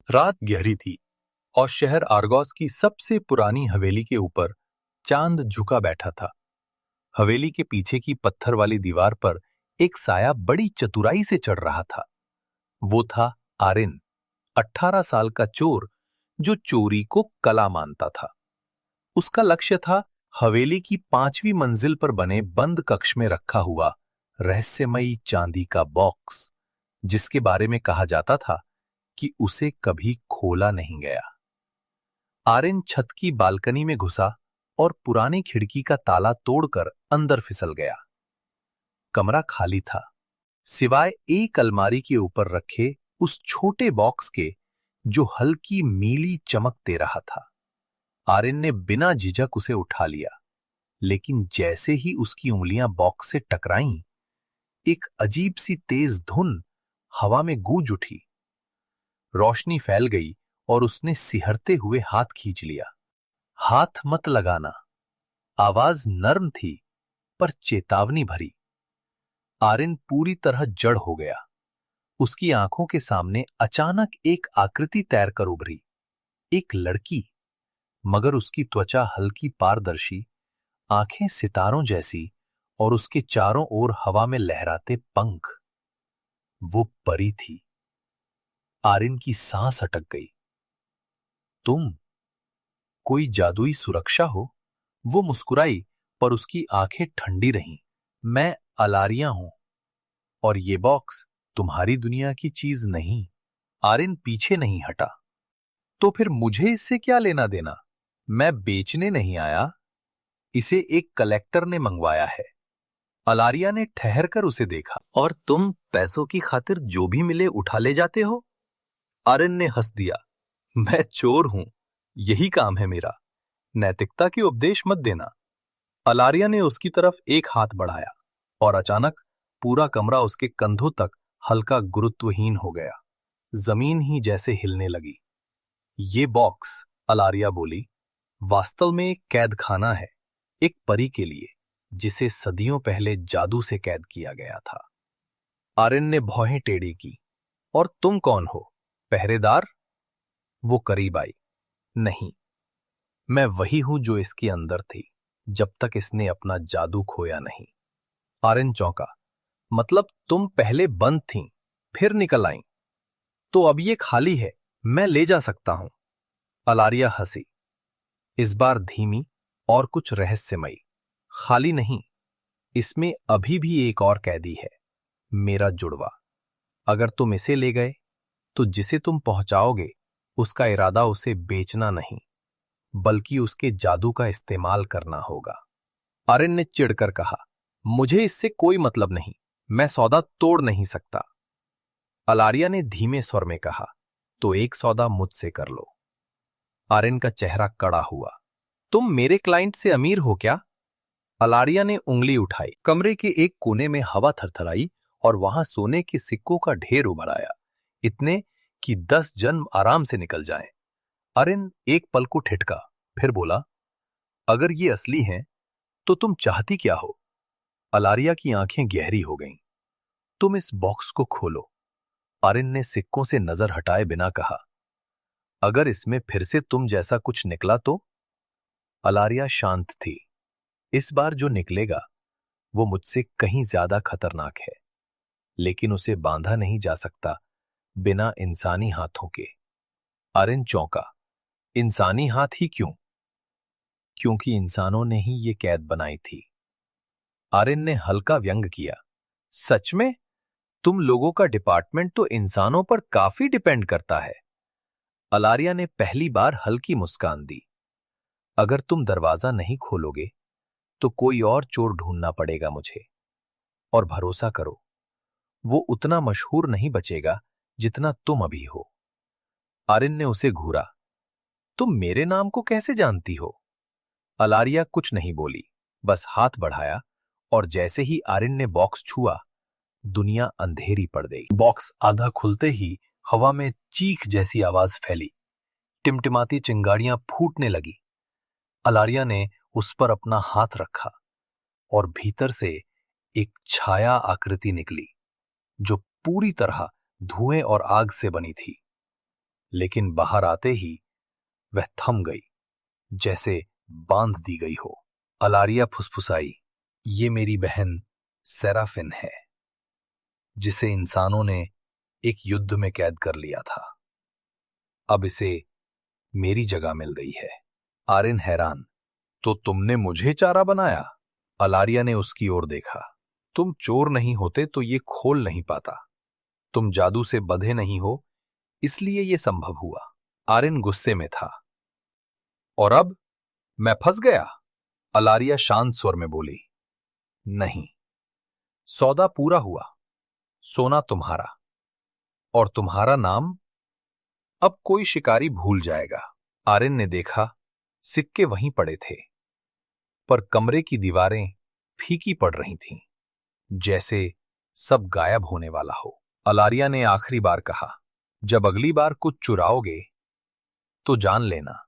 रात गहरी थी और शहर आर्गोस की सबसे पुरानी हवेली के ऊपर चांद झुका बैठा था। हवेली के पीछे की पत्थर वाली दीवार पर एक साया बड़ी चतुराई से चढ़ रहा था। वो था आरिन, 18 साल का चोर जो चोरी को कला मानता था। उसका लक्ष्य था हवेली की 5वीं मंजिल पर बने बंद कक्ष में रखा हुआ रहस्यमयी चांदी का बॉक्स, जिसके बारे में कहा जाता था कि उसे कभी खोला नहीं गया। आरिन छत की बालकनी में घुसा और पुरानी खिड़की का ताला तोड़कर अंदर फिसल गया। कमरा खाली था, सिवाय एक अलमारी के ऊपर रखे उस छोटे बॉक्स के जो हल्की नीली चमक दे रहा था। आरिन ने बिना झिझक उसे उठा लिया, लेकिन जैसे ही उसकी उंगलियां बॉक्स से टकराईं, एक अजीब सी तेज धुन हवा में गूंज उठी। रोशनी फैल गई और उसने सिहरते हुए हाथ खींच लिया। हाथ मत लगाना। आवाज नर्म थी पर चेतावनी भरी। आरिन पूरी तरह जड़ हो गया। उसकी आंखों के सामने अचानक एक आकृति तैरकर उभरी, एक लड़की, मगर उसकी त्वचा हल्की पारदर्शी, आंखें सितारों जैसी और उसके चारों ओर हवा में लहराते पंख। वो परी थी। आरिन की सांस अटक गई। तुम कोई जादुई सुरक्षा हो? वो मुस्कुराई, पर उसकी आंखें ठंडी रहीं। मैं अलारिया हूं, और ये बॉक्स तुम्हारी दुनिया की चीज नहीं। आरिन पीछे नहीं हटा। तो फिर मुझे इससे क्या लेना देना? मैं बेचने नहीं आया, इसे एक कलेक्टर ने मंगवाया है। अलारिया ने ठहरकर उसे देखा। और तुम पैसों की खातिर जो भी मिले उठा ले जाते हो? आरिन ने हंस दिया। मैं चोर हूं, यही काम है मेरा। नैतिकता के उपदेश मत देना। अलारिया ने उसकी तरफ एक हाथ बढ़ाया और अचानक पूरा कमरा उसके कंधों तक हल्का गुरुत्वहीन हो गया। जमीन ही जैसे हिलने लगी। ये बॉक्स, अलारिया बोली, वास्तव में एक कैद खाना है, एक परी के लिए जिसे सदियों पहले जादू से कैद किया गया था। आरिन ने भौहें टेढ़ी की। और तुम कौन हो? पहरेदार? वो करीब आई। नहीं, मैं वही हूं जो इसके अंदर थी, जब तक इसने अपना जादू खोया नहीं। आरिन चौंका। मतलब तुम पहले बंद थीं, फिर निकल आईं। तो अब ये खाली है, मैं ले जा सकता हूं। अलारिया हंसी, इस बार धीमी और कुछ रहस्यमयी। खाली नहीं, इसमें अभी भी एक और कैदी है, मेरा जुड़वा। अगर तुम इसे ले गए तो जिसे तुम पहुंचाओगे उसका इरादा उसे बेचना नहीं, बल्कि उसके जादू का इस्तेमाल करना होगा। आरिन ने चिढ़कर कहा, मुझे इससे कोई मतलब नहीं, मैं सौदा तोड़ नहीं सकता। अलारिया ने धीमे स्वर में कहा, तो एक सौदा मुझसे कर लो। आरिन का चेहरा कड़ा हुआ। तुम मेरे क्लाइंट से अमीर हो क्या? अलारिया ने उंगली उठाई। कमरे के एक कोने में हवा थरथराई और वहां सोने के सिक्कों का ढेर उभर आया, इतने कि 10 जन्म आराम से निकल जाएं। आरिन एक पल को ठिठका, फिर बोला, अगर ये असली हैं तो तुम चाहती क्या हो? अलारिया की आंखें गहरी हो गईं। तुम इस बॉक्स को खोलो। आरिन ने सिक्कों से नजर हटाए बिना कहा, अगर इसमें फिर से तुम जैसा कुछ निकला तो? अलारिया शांत थी। इस बार जो निकलेगा वो मुझसे कहीं ज्यादा खतरनाक है, लेकिन उसे बांधा नहीं जा सकता बिना इंसानी हाथों के। आरिन चौंका। इंसानी हाथ ही क्यों? क्योंकि इंसानों ने ही ये कैद बनाई थी। आरिन ने हल्का व्यंग किया। सच में? तुम लोगों का डिपार्टमेंट तो इंसानों पर काफी डिपेंड करता है। अलारिया ने पहली बार हल्की मुस्कान दी। अगर तुम दरवाजा नहीं खोलोगे तो कोई और चोर ढूंढना पड़ेगा मुझे, और भरोसा करो, वो उतना मशहूर नहीं बचेगा जितना तुम अभी हो। आरिन ने उसे घूरा। तुम मेरे नाम को कैसे जानती हो? अलारिया कुछ नहीं बोली, बस हाथ बढ़ाया, और जैसे ही आरिन ने बॉक्स छुआ, दुनिया अंधेरी पड़ गई। बॉक्स आधा खुलते ही हवा में चीख जैसी आवाज फैली। टिमटिमाती चिंगारियां फूटने लगी। अलारिया ने उस पर अपना हाथ रखा और भीतर से एक छाया आकृति निकली, जो पूरी तरह धुएं और आग से बनी थी। लेकिन बाहर आते ही वह थम गई, जैसे बांध दी गई हो। अलारिया फुसफुसाई, ये मेरी बहन सेराफिन है, जिसे इंसानों ने एक युद्ध में कैद कर लिया था। अब इसे मेरी जगह मिल गई है। आरिन हैरान, तो तुमने मुझे चारा बनाया? अलारिया ने उसकी ओर देखा। तुम चोर नहीं होते तो ये खोल नहीं पाता। तुम जादू से बंधे नहीं हो, इसलिए ये संभव हुआ। आरिन गुस्से में था। और अब मैं फंस गया? अलारिया शांत स्वर में बोली। नहीं, सौदा पूरा हुआ। सोना तुम्हारा, और तुम्हारा नाम अब कोई शिकारी भूल जाएगा। आरिन ने देखा, सिक्के वहीं पड़े थे, पर कमरे की दीवारें फीकी पड़ रही थीं, जैसे सब गायब होने वाला हो। अलारिया ने आखिरी बार कहा, जब अगली बार कुछ चुराओगे तो जान लेना,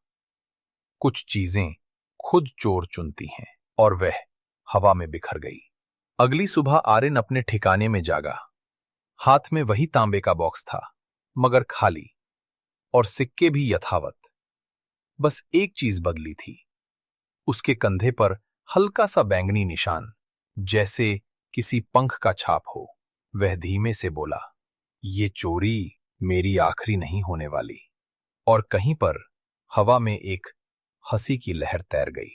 कुछ चीजें खुद चोर चुनती हैं। और वह हवा में बिखर गई। अगली सुबह आरिन अपने ठिकाने में जागा। हाथ में वही तांबे का बॉक्स था, मगर खाली, और सिक्के भी यथावत। बस एक चीज बदली थी, उसके कंधे पर हल्का सा बैंगनी निशान, जैसे किसी पंख का छाप हो। वह धीमे से बोला, ये चोरी मेरी आखिरी नहीं होने वाली। और कहीं पर हवा में एक हंसी की लहर तैर गई।